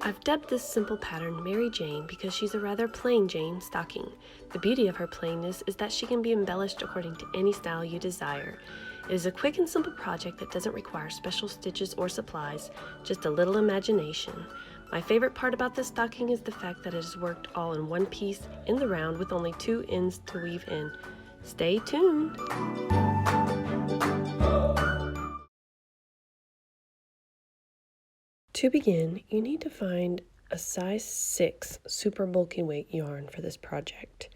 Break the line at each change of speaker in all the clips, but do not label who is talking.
I've dubbed this simple pattern Mary Jane because she's a rather plain Jane stocking. The beauty of her plainness is that she can be embellished according to any style you desire. It is a quick and simple project that doesn't require special stitches or supplies, just a little imagination. My favorite part about this stocking is the fact that it is worked all in one piece in the round with only 2 ends to weave in. Stay tuned! To begin, you need to find a size 6 super bulky weight yarn for this project.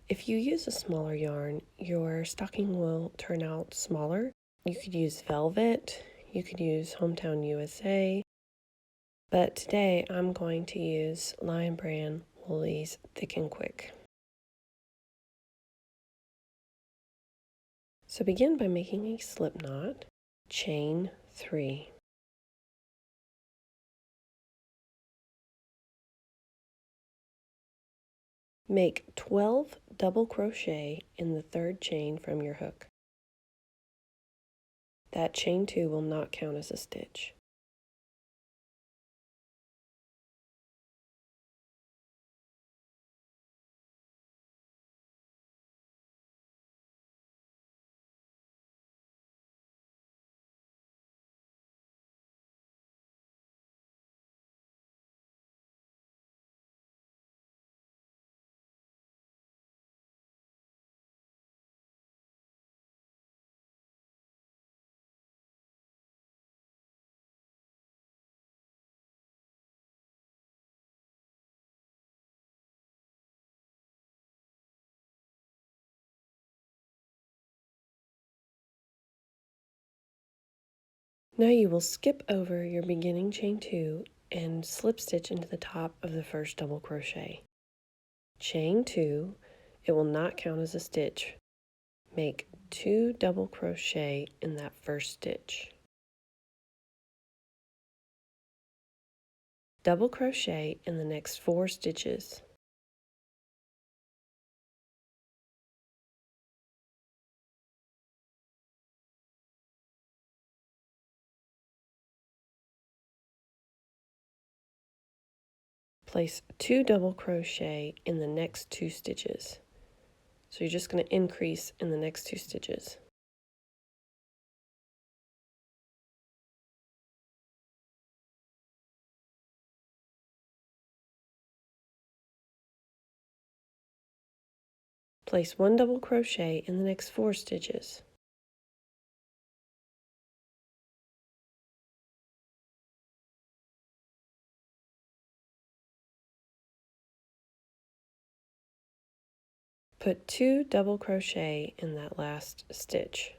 If you use a smaller yarn, your stocking will turn out smaller. You could use velvet, you could use Hometown USA, but today I'm going to use Lion Brand Wool-Ease Thick and Quick. So begin by making a slip knot, chain 3. Make 12 double crochet in the 3rd chain from your hook. That chain 2 will not count as a stitch. Now you will skip over your beginning chain 2 and slip stitch into the top of the first double crochet. Chain 2, it will not count as a stitch. Make 2 double crochet in that first stitch. Double crochet in the next 4 stitches. Place 2 double crochet in the next 2 stitches. So you're just going to increase in the next 2 stitches. Place 1 double crochet in the next 4 stitches. Put 2 double crochet in that last stitch.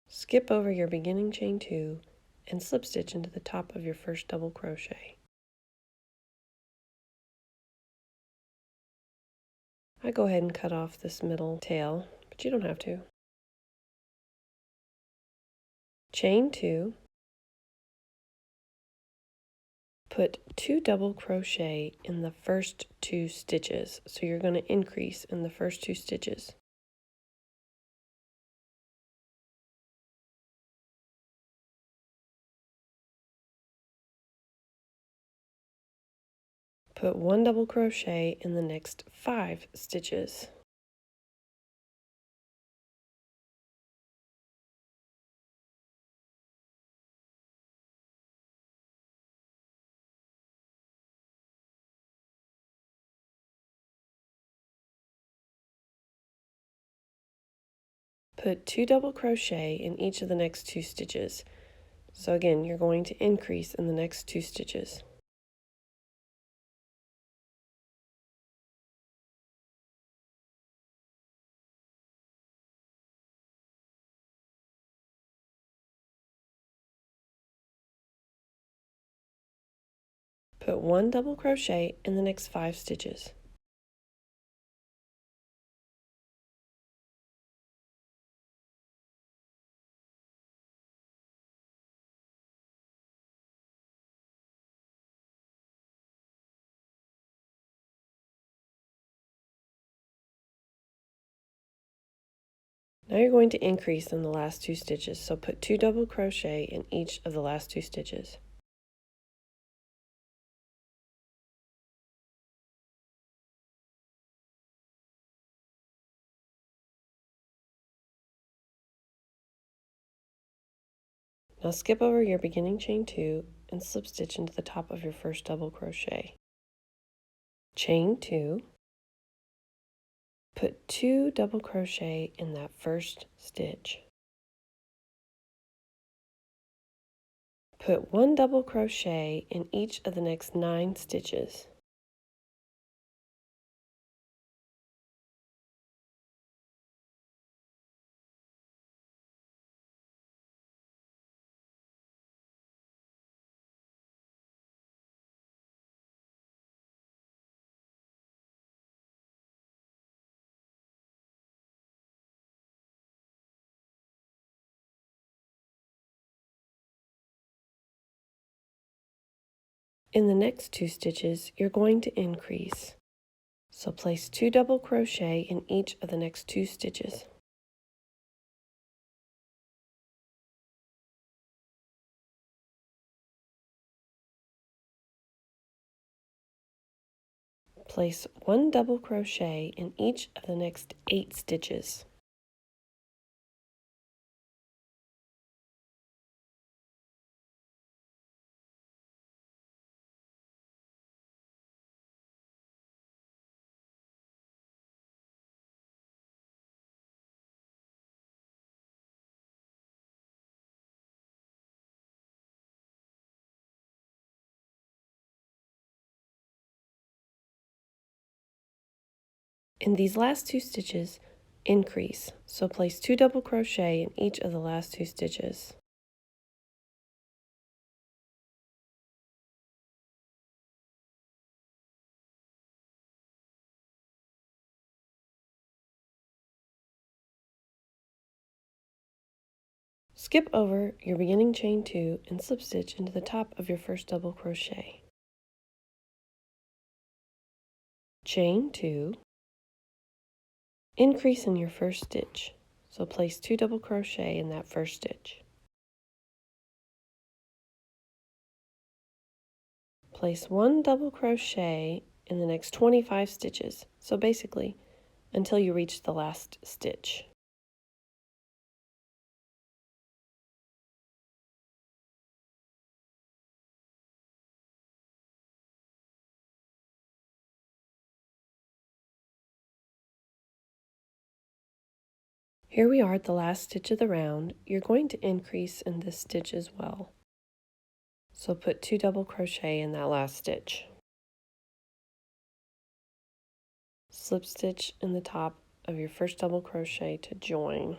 Skip over your beginning chain 2 and slip stitch into the top of your first double crochet. I go ahead and cut off this middle tail, but you don't have to. Chain 2, put 2 double crochet in the first 2 stitches, so you're going to increase in the first 2 stitches. Put 1 double crochet in the next 5 stitches. Put 2 double crochet in each of the next 2 stitches. So again, you're going to increase in the next 2 stitches. Put 1 double crochet in the next 5 stitches. Now you're going to increase in the last 2 stitches, so put 2 double crochet in each of the last 2 stitches. Now skip over your beginning chain 2 and slip stitch into the top of your first double crochet. Chain 2, put 2 double crochet in that first stitch. Put 1 double crochet in each of the next 9 stitches. In the next 2 stitches, you're going to increase. So place 2 double crochet in each of the next 2 stitches. Place 1 double crochet in each of the next 8 stitches. In these last 2 stitches, increase. So place 2 double crochet in each of the last 2 stitches. Skip over your beginning chain 2 and slip stitch into the top of your first double crochet. Chain 2, increase in your first stitch. So place 2 double crochet in that first stitch. Place 1 double crochet in the next 25 stitches. So basically, until you reach the last stitch. Here we are at the last stitch of the round. You're going to increase in this stitch as well. So put 2 double crochet in that last stitch. Slip stitch in the top of your first double crochet to join.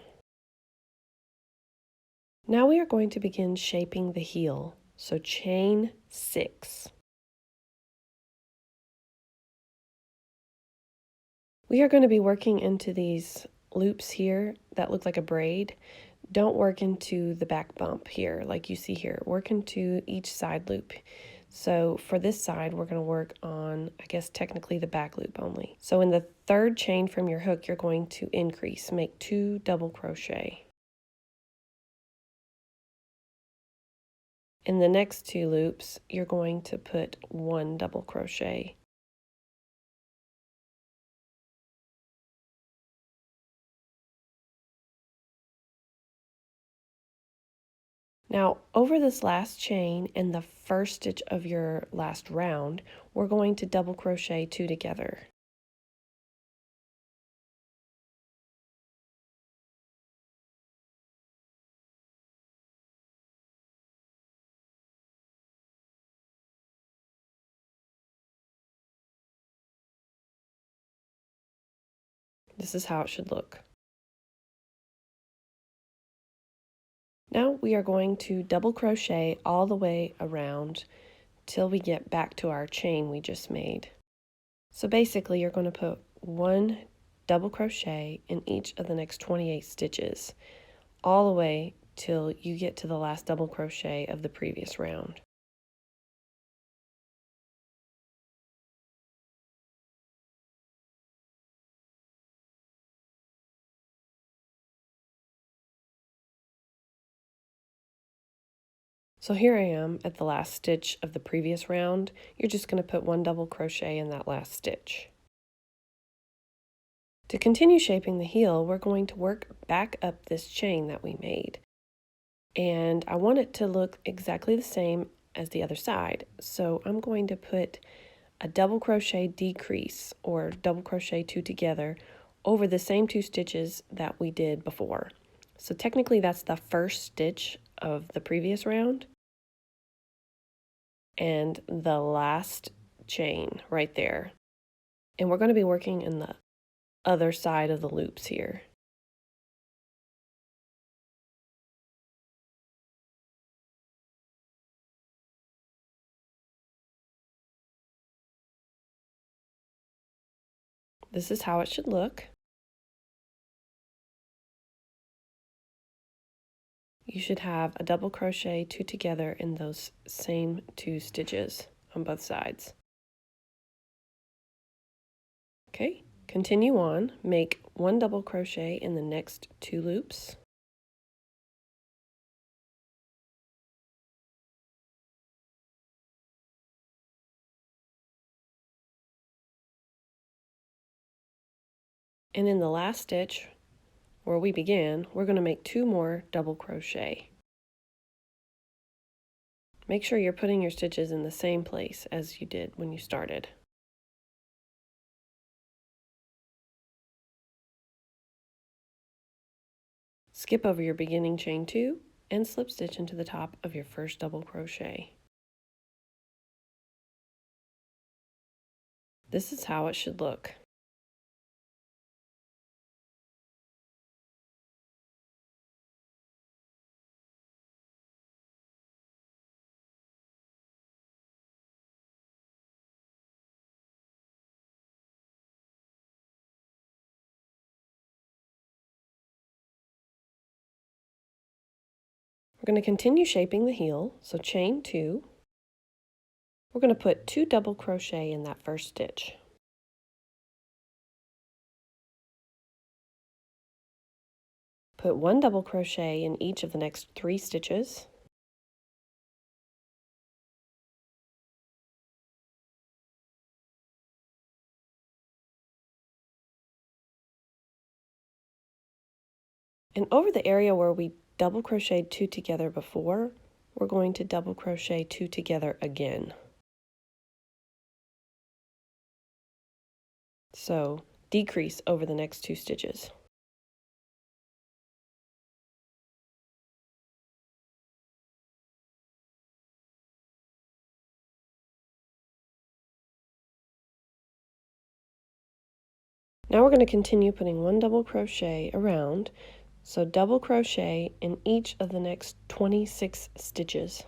Now we are going to begin shaping the heel. So chain 6. We are going to be working into these loops here that look like a braid. Don't work into the back bump here like you see here. Work into each side loop. So for this side, we're going to work on, I guess technically the back loop only. So in the third chain from your hook, you're going to increase. Make 2 double crochet. In the next 2 loops, you're going to put 1 double crochet. Now, over this last chain and the first stitch of your last round, we're going to double crochet 2 together. This is how it should look. Now we are going to double crochet all the way around till we get back to our chain we just made. So basically you're going to put 1 double crochet in each of the next 28 stitches all the way till you get to the last double crochet of the previous round. So here I am at the last stitch of the previous round. You're just going to put 1 double crochet in that last stitch. To continue shaping the heel, we're going to work back up this chain that we made. And I want it to look exactly the same as the other side. So I'm going to put a double crochet decrease, or double crochet 2 together, over the same 2 stitches that we did before. So technically that's the first stitch of the previous round and the last chain right there. And we're going to be working in the other side of the loops here. This is how it should look. You should have a double crochet 2 together in those same 2 stitches on both sides. Okay, continue on, make 1 double crochet in the next 2 loops. And in the last stitch, where we began, we're going to make 2 more double crochet. Make sure you're putting your stitches in the same place as you did when you started. Skip over your beginning chain 2 and slip stitch into the top of your first double crochet. This is how it should look. We're going to continue shaping the heel, so chain 2. We're going to put 2 double crochet in that first stitch. Put 1 double crochet in each of the next 3 stitches. And over the area where we double crocheted 2 together before, we're going to double crochet 2 together again. So decrease over the next 2 stitches. Now we're going to continue putting 1 double crochet around, so double crochet in each of the next 26 stitches.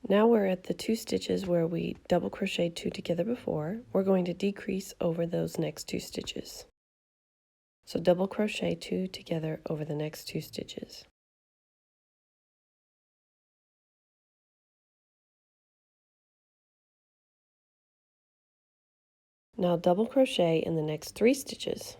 Now we're at the 2 stitches where we double crocheted 2 together before. We're going to decrease over those next 2 stitches. So double crochet 2 together over the next 2 stitches. Now double crochet in the next 3 stitches.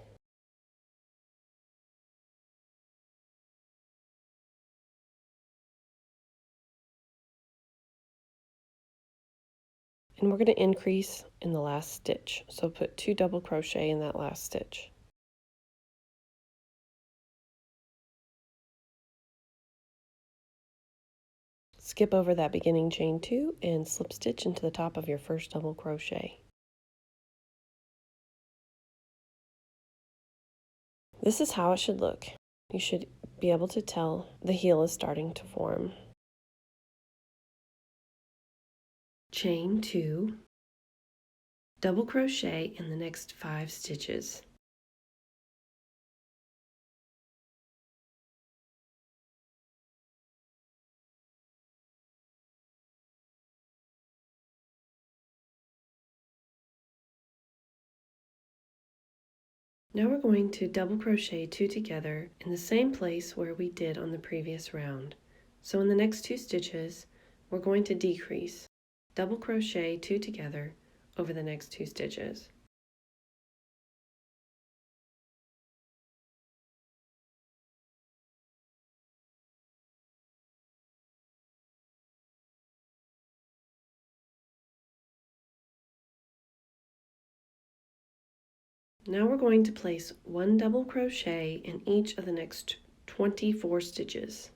and we're going to increase in the last stitch. So put 2 double crochet in that last stitch. Skip over that beginning chain 2 and slip stitch into the top of your first double crochet. This is how it should look. You should be able to tell the heel is starting to form. Chain 2, double crochet in the next 5 stitches. Now we're going to double crochet 2 together in the same place where we did on the previous round. So in the next 2 stitches, we're going to decrease, double crochet 2 together over the next 2 stitches. Now we're going to place 1 double crochet in each of the next 24 stitches.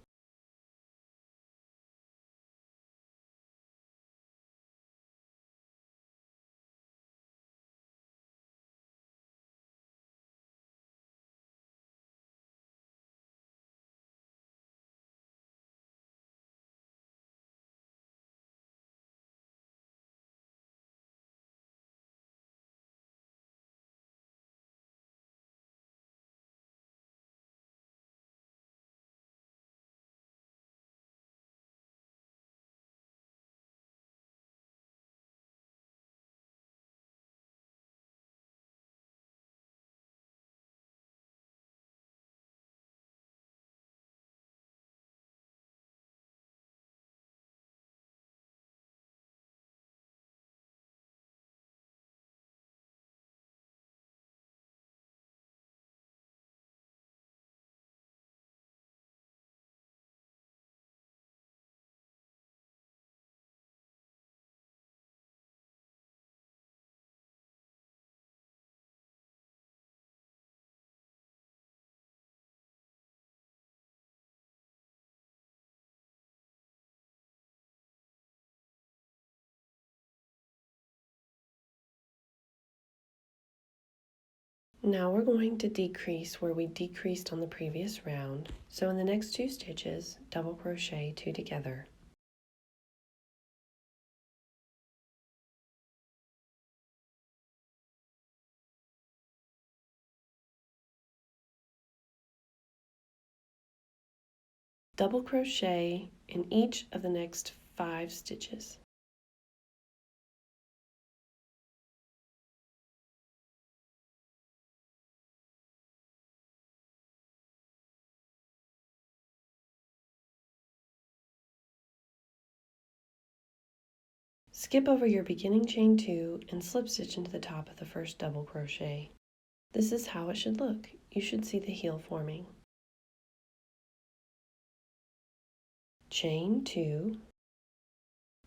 Now we're going to decrease where we decreased on the previous round. So in the next 2 stitches, double crochet 2 together. Double crochet in each of the next 5 stitches. Skip over your beginning chain 2 and slip stitch into the top of the first double crochet. This is how it should look. You should see the heel forming. Chain 2,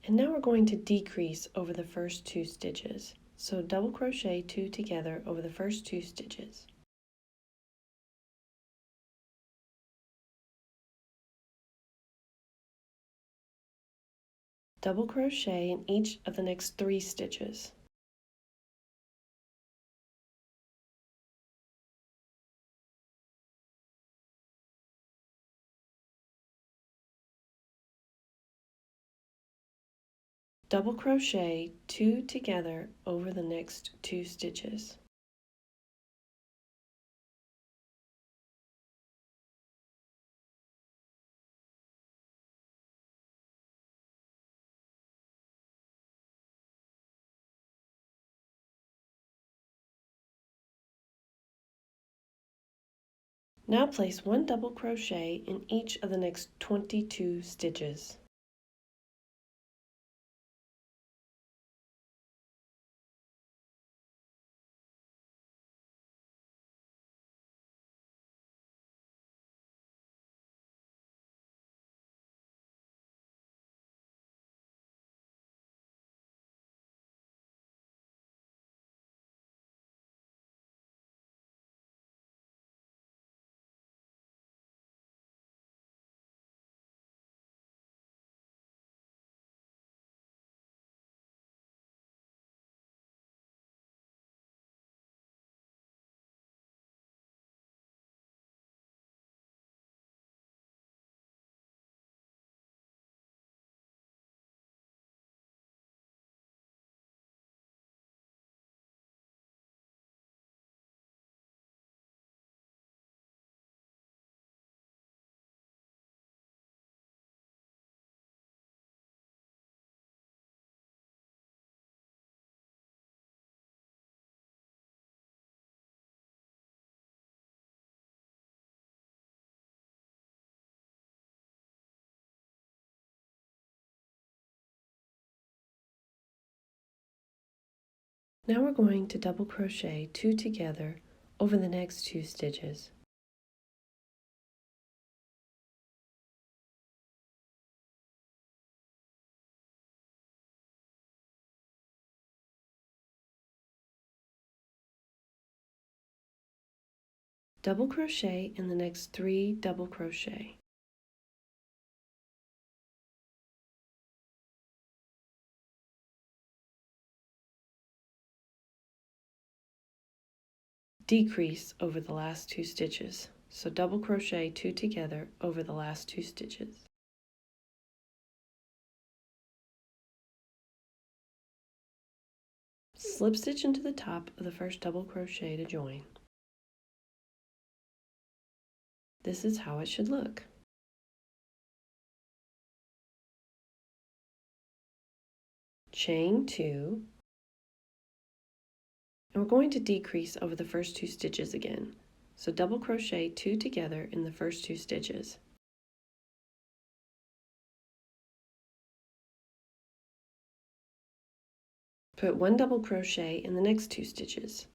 and now we're going to decrease over the first 2 stitches. So double crochet 2 together over the first 2 stitches. Double crochet in each of the next 3 stitches. Double crochet 2 together over the next 2 stitches. Now place 1 double crochet in each of the next 22 stitches. Now we're going to double crochet 2 together over the next 2 stitches. Double crochet in the next 3 double crochet. Decrease over the last 2 stitches. So double crochet 2 together over the last 2 stitches. Slip stitch into the top of the first double crochet to join. This is how it should look. Chain 2, and we're going to decrease over the first 2 stitches again. So double crochet 2 together in the first 2 stitches. Put 1 double crochet in the next 2 stitches.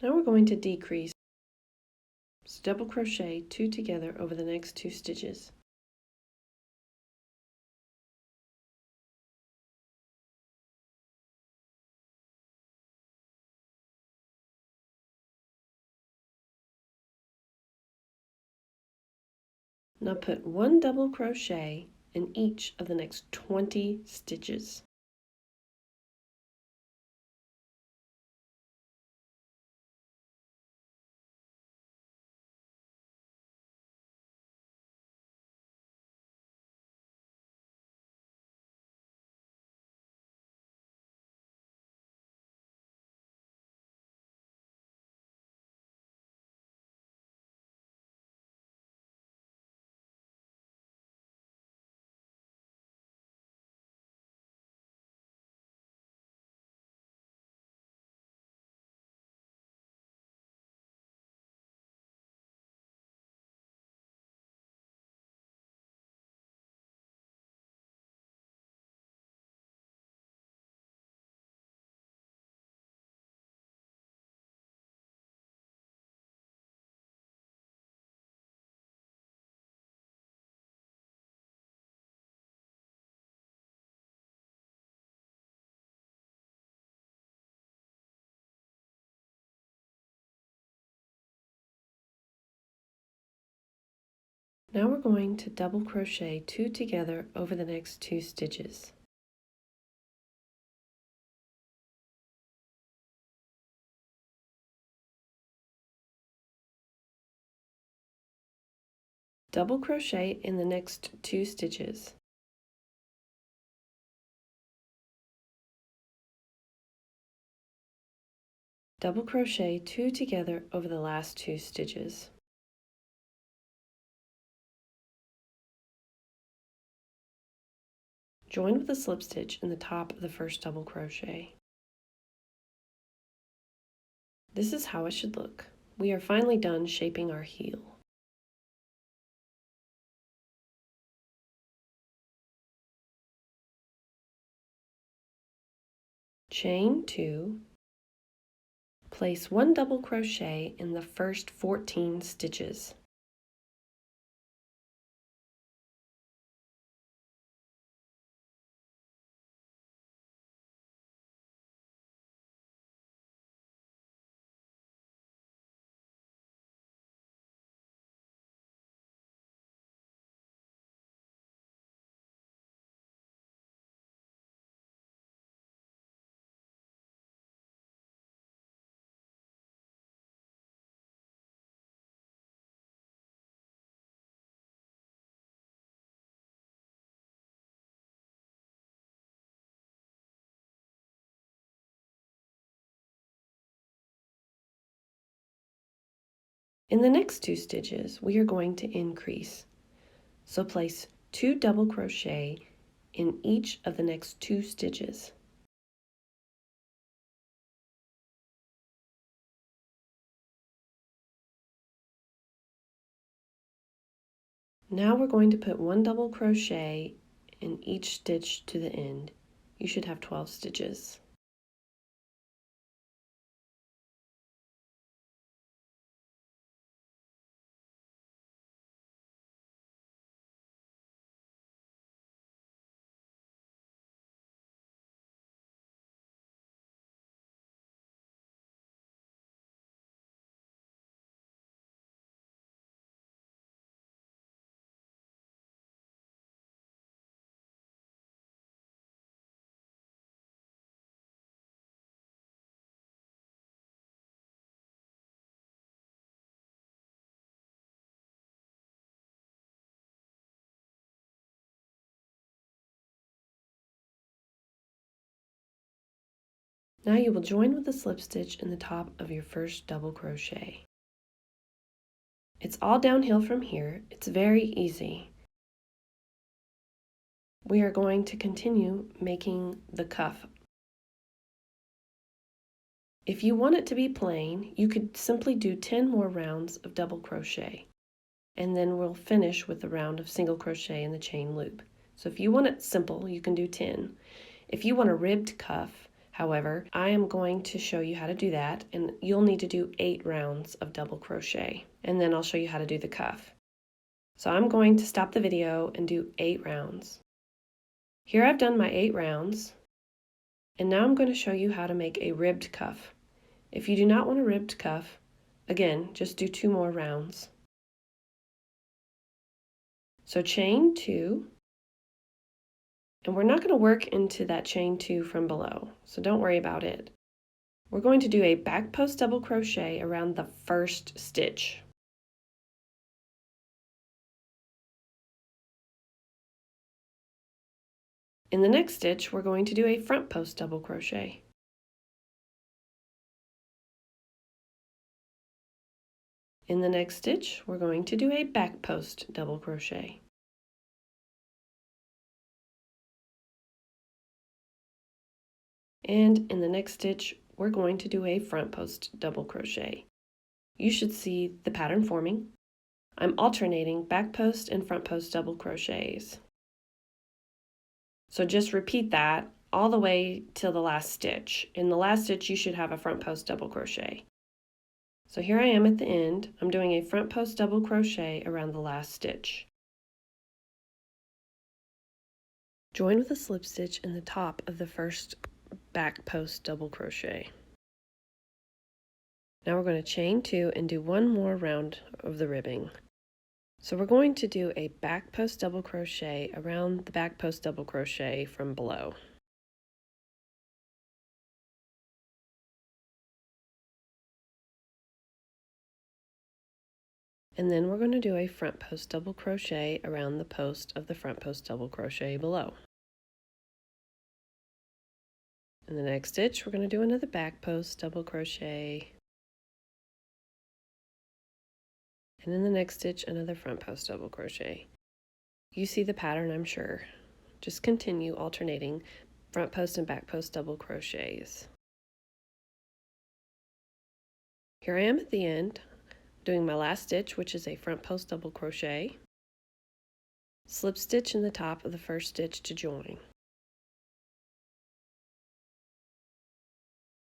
Now we're going to decrease. So double crochet 2 together over the next 2 stitches. Now put 1 double crochet in each of the next 20 stitches. Now we're going to double crochet 2 together over the next 2 stitches. Double crochet in the next 2 stitches. Double crochet 2 together over the last 2 stitches. Join with a slip stitch in the top of the first double crochet. This is how it should look. We are finally done shaping our heel. Chain 2, place 1 double crochet in the first 14 stitches. In the next 2 stitches, we are going to increase. So place 2 double crochet in each of the next 2 stitches. Now we're going to put 1 double crochet in each stitch to the end. You should have 12 stitches. Now you will join with a slip stitch in the top of your first double crochet. It's all downhill from here. It's very easy. We are going to continue making the cuff. If you want it to be plain, you could simply do 10 more rounds of double crochet, and then we'll finish with a round of single crochet in the chain loop. So if you want it simple, you can do 10. If you want a ribbed cuff, however, I am going to show you how to do that, and you'll need to do 8 rounds of double crochet, and then I'll show you how to do the cuff. So I'm going to stop the video and do 8 rounds. Here I've done my 8 rounds, and now I'm going to show you how to make a ribbed cuff. If you do not want a ribbed cuff, again, just do 2 more rounds. So chain 2, and we're not going to work into that chain 2 from below, so don't worry about it. We're going to do a back post double crochet around the first stitch. In the next stitch, we're going to do a front post double crochet. In the next stitch, we're going to do a back post double crochet. And in the next stitch, we're going to do a front post double crochet. You should see the pattern forming. I'm alternating back post and front post double crochets. So just repeat that all the way till the last stitch. In the last stitch, you should have a front post double crochet. So here I am at the end. I'm doing a front post double crochet around the last stitch. Join with a slip stitch in the top of the first back post double crochet. Now we're going to chain 2 and do 1 more round of the ribbing. So we're going to do a back post double crochet around the back post double crochet from below. And then we're going to do a front post double crochet around the post of the front post double crochet below. In the next stitch, we're going to do another back post double crochet. And in the next stitch, another front post double crochet. You see the pattern, I'm sure. Just continue alternating front post and back post double crochets. Here I am at the end, doing my last stitch, which is a front post double crochet, slip stitch in the top of the first stitch to join.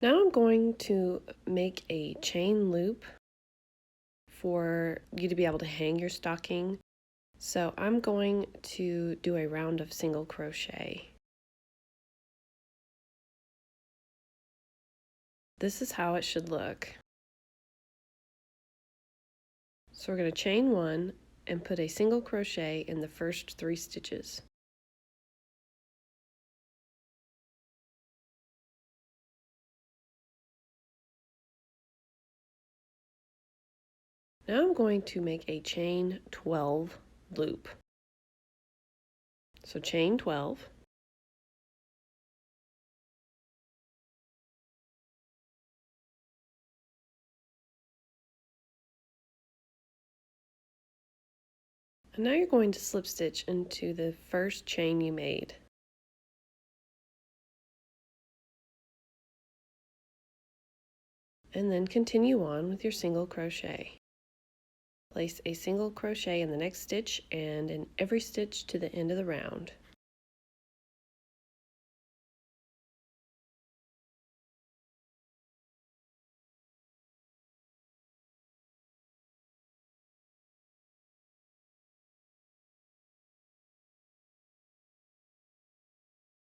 Now I'm going to make a chain loop for you to be able to hang your stocking. So I'm going to do a round of single crochet. This is how it should look. So we're going to chain 1 and put a single crochet in the first 3 stitches. Now I'm going to make a chain 12 loop. So chain 12. And now you're going to slip stitch into the first chain you made. And then continue on with your single crochet. Place a single crochet in the next stitch and in every stitch to the end of the round.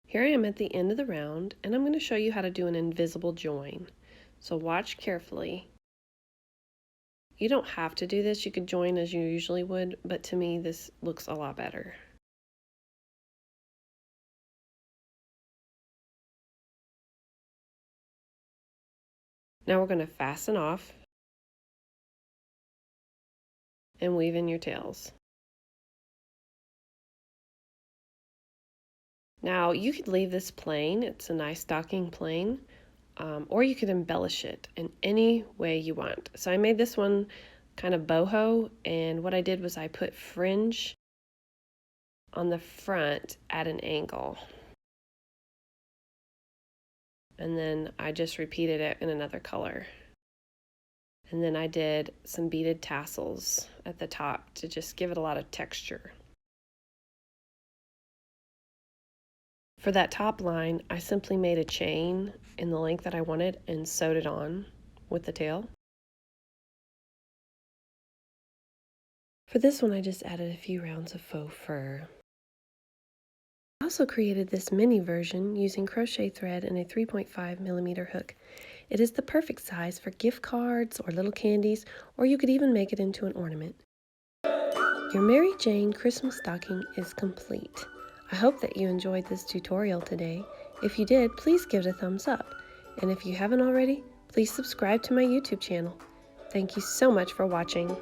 Here I am at the end of the round, and I'm going to show you how to do an invisible join. So watch carefully. You don't have to do this, you could join as you usually would, but to me this looks a lot better. Now we're going to fasten off and weave in your tails. Now you could leave this plain, it's a nice stocking plain, or you could embellish it in any way you want. So I made this one kind of boho, and what I did was I put fringe on the front at an angle. And then I just repeated it in another color. And then I did some beaded tassels at the top to just give it a lot of texture. For that top line, I simply made a chain in the length that I wanted and sewed it on with the tail. For this one, I just added a few rounds of faux fur. I also created this mini version using crochet thread and a 3.5mm hook. It is the perfect size for gift cards or little candies, or you could even make it into an ornament. Your Mary Jane Christmas stocking is complete. I hope that you enjoyed this tutorial today. If you did, please give it a thumbs up. And if you haven't already, please subscribe to my YouTube channel. Thank you so much for watching.